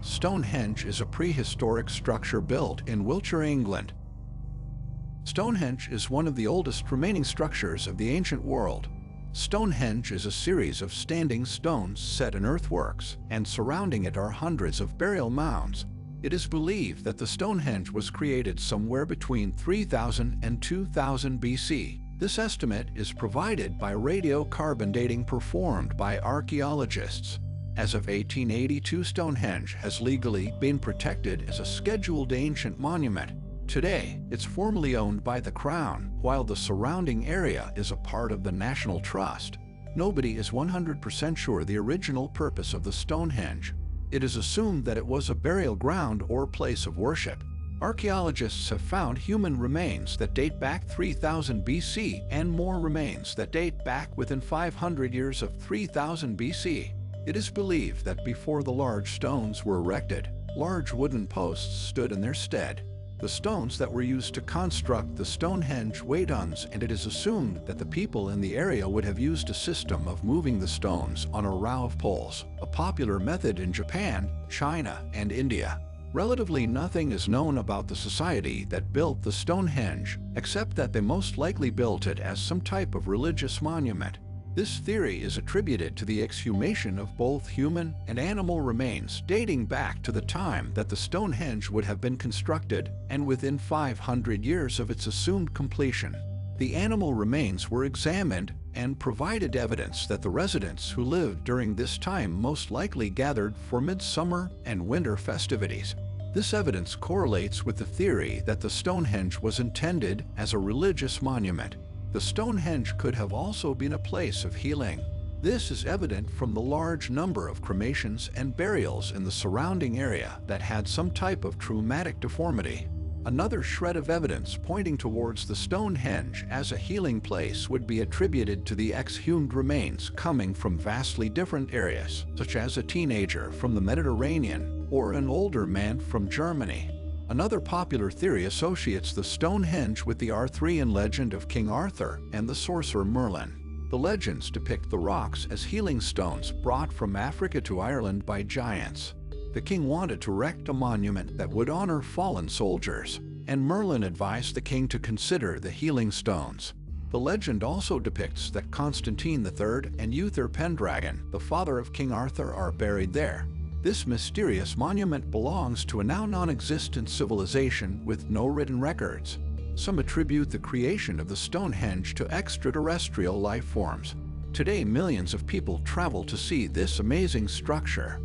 Stonehenge is a prehistoric structure built in Wiltshire, England. Stonehenge is one of the oldest remaining structures of the ancient world. Stonehenge is a series of standing stones set in earthworks, and surrounding it are hundreds of burial mounds. It is believed that the Stonehenge was created somewhere between 3000 and 2000 BC. This estimate is provided by radiocarbon dating performed by archaeologists. As of 1882, Stonehenge has legally been protected as a scheduled ancient monument. Today, it's formally owned by the Crown, while the surrounding area is a part of the National Trust. Nobody is 100% sure the original purpose of the Stonehenge. It is assumed that it was a burial ground or place of worship. Archaeologists have found human remains that date back 3000 BC and more remains that date back within 500 years of 3000 BC. It is believed that before the large stones were erected, large wooden posts stood in their stead. The stones that were used to construct the Stonehenge weighed tons, and it is assumed that the people in the area would have used a system of moving the stones on a row of poles, a popular method in Japan, China, and India. Relatively nothing is known about the society that built the Stonehenge, except that they most likely built it as some type of religious monument. This theory is attributed to the exhumation of both human and animal remains dating back to the time that the Stonehenge would have been constructed and within 500 years of its assumed completion. The animal remains were examined and provided evidence that the residents who lived during this time most likely gathered for midsummer and winter festivities. This evidence correlates with the theory that the Stonehenge was intended as a religious monument. The Stonehenge could have also been a place of healing. This is evident from the large number of cremations and burials in the surrounding area that had some type of traumatic deformity. Another shred of evidence pointing towards the Stonehenge as a healing place would be attributed to the exhumed remains coming from vastly different areas, such as a teenager from the Mediterranean or an older man from Germany. Another popular theory associates the Stonehenge with the Arthurian legend of King Arthur and the sorcerer Merlin. The legends depict the rocks as healing stones brought from Africa to Ireland by giants. The king wanted to erect a monument that would honor fallen soldiers, and Merlin advised the king to consider the healing stones. The legend also depicts that Constantine III and Uther Pendragon, the father of King Arthur, are buried there. This mysterious monument belongs to a now non-existent civilization with no written records. Some attribute the creation of the Stonehenge to extraterrestrial life forms. Today, millions of people travel to see this amazing structure.